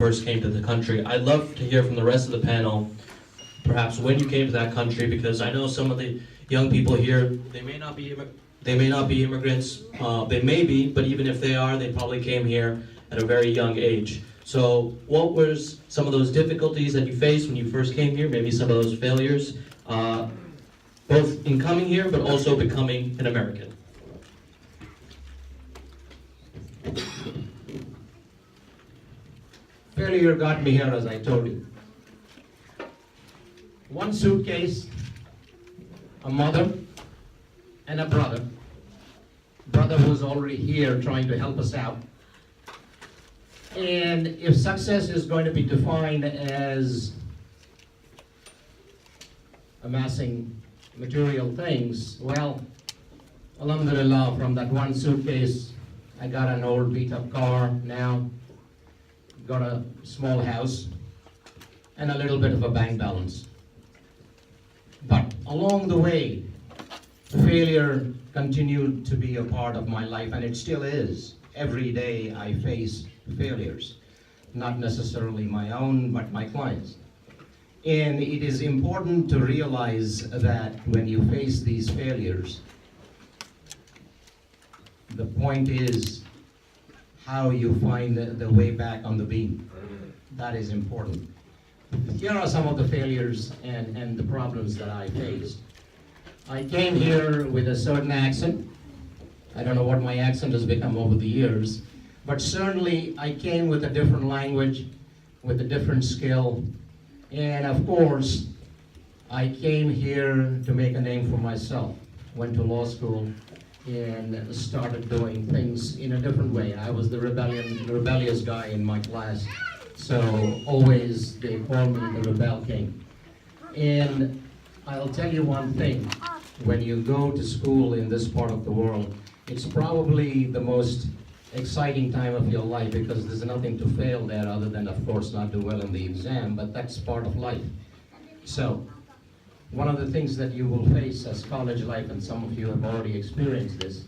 first came to the country. I'd love to hear from the rest of the panel, perhaps when you came to that country, because I know some of the young people here, they may not be immigrants, they may be, but even if they are, they probably came here at a very young age. So what was some of those difficulties that you faced when you first came here, maybe some of those failures, both in coming here, but also becoming an American? Failure got me here, as I told you. One suitcase, a mother, and a brother. Brother was already here trying to help us out. And if success is going to be defined as amassing material things, well, alhamdulillah, from that one suitcase, I got an old beat-up car now, got a small house, and a little bit of a bank balance. But along the way, failure continued to be a part of my life, and it still is. Every day I face failures, not necessarily my own, but my clients. And it is important to realize that when you face these failures, the point is how you find the way back on the beam. That is important. Here are some of the failures and the problems that I faced. I came here with a certain accent. I don't know what my accent has become over the years, but certainly I came with a different language, with a different skill, and of course, I came here to make a name for myself. Went to law school and started doing things in a different way. I was the rebellious guy in my class, so always they called me the Rebel King. And I'll tell you one thing, when you go to school in this part of the world, it's probably the most exciting time of your life because there's nothing to fail there other than, of course, not do well in the exam, but that's part of life. So, one of the things that you will face as college life, and some of you have already experienced this,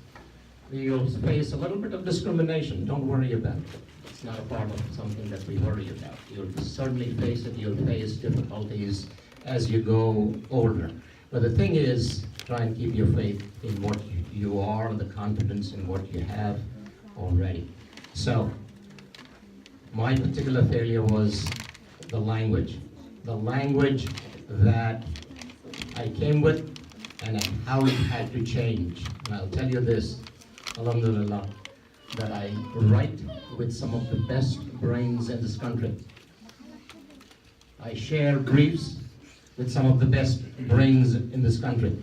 you'll face a little bit of discrimination. Don't worry about it. It's not a part of something that we worry about. You'll certainly face it. You'll face difficulties as you go older. But the thing is, try and keep your faith in what you are, the confidence in what you have already. So, my particular failure was the language. The language that I came with and how it had to change. And I'll tell you this, alhamdulillah, that I write with some of the best brains in this country. I share briefs with some of the best brains in this country.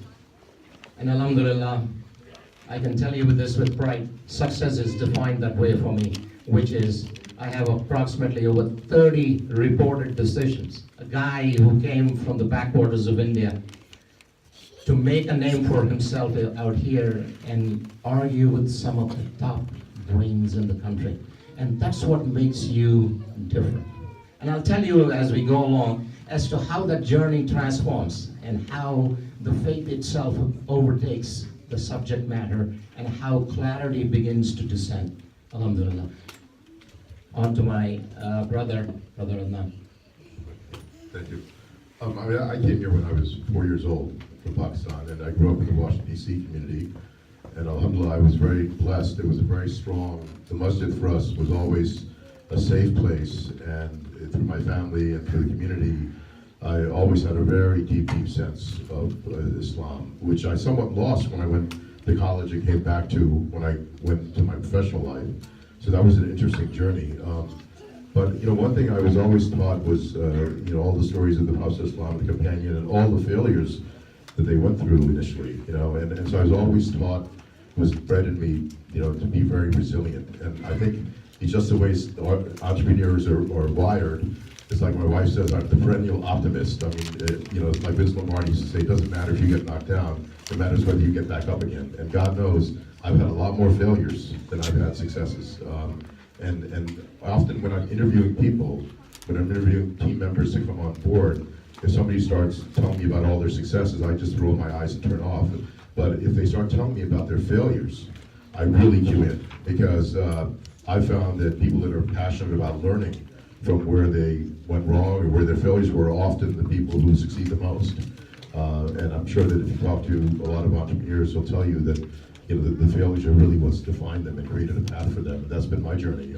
And alhamdulillah, I can tell you this with pride, success is defined that way for me, which is I have approximately over 30 reported decisions. A guy who came from the backwaters of India to make a name for himself out here and argue with some of the top brains in the country. And that's what makes you different. And I'll tell you as we go along as to how that journey transforms and how the faith itself overtakes the subject matter and how clarity begins to descend. Alhamdulillah. On to my brother Adnan. Thank you. I came here when I was 4 years old from Pakistan, and I grew up in the Washington, D.C. community. And alhamdulillah, I was very blessed. It was a very strong, the masjid for us was always a safe place, and through my family and through the community, I always had a very deep sense of Islam, which I somewhat lost when I went to college and came back to when I went to my professional life. So that was an interesting journey. But one thing I was always taught was all the stories of the Prophet Islam, the companion, and all the failures that they went through initially. And so I was always taught, was bred in me, to be very resilient. And I think it's just the way entrepreneurs are wired. It's like my wife says, I'm the perennial optimist. I mean, like Vince Lombardi used to say, it doesn't matter if you get knocked down, it matters whether you get back up again. And God knows, I've had a lot more failures than I've had successes. And often when I'm interviewing people, when I'm interviewing team members to come on board, if somebody starts telling me about all their successes, I just roll my eyes and turn off. But if they start telling me about their failures, I really cue in, because I found that people that are passionate about learning from where they went wrong or where their failures were are often the people who succeed the most. And I'm sure that if you talk to a lot of entrepreneurs, they'll tell you that the failures are really what's defined them and created a path for them. And that's been my journey.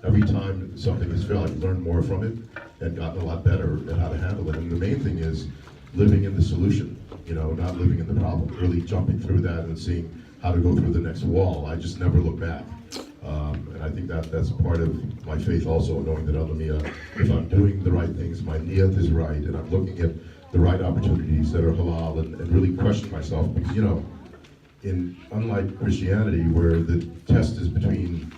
Every time something has failed, I've learned more from it and gotten a lot better at how to handle it. And the main thing is living in the solution, not living in the problem, really jumping through that and seeing how to go through the next wall. I just never look back. And I think that's part of my faith also, knowing that if I'm doing the right things, my niyat is right, and I'm looking at the right opportunities that are halal and really question myself. Because, unlike Christianity, where the test is between,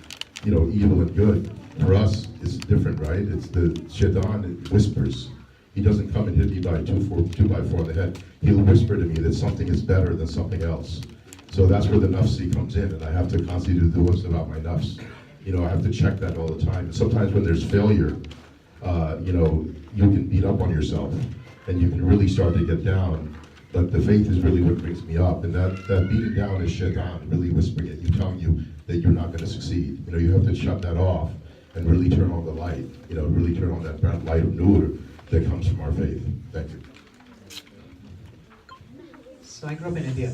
evil and good, for us, it's different, right? It's the shaitan, it whispers. He doesn't come and hit me by 2x4 on the head. He'll whisper to me that something is better than something else. So that's where the nafsi comes in, and I have to constantly do what's about my nafs. I have to check that all the time. And sometimes when there's failure, you can beat up on yourself, and you can really start to get down. But the faith is really what brings me up, and that beating down is shaitan, really whispering at you, telling you that you're not going to succeed. You have to shut that off and really turn on the light. Really turn on that bright light of nur that comes from our faith. Thank you. So I grew up in India.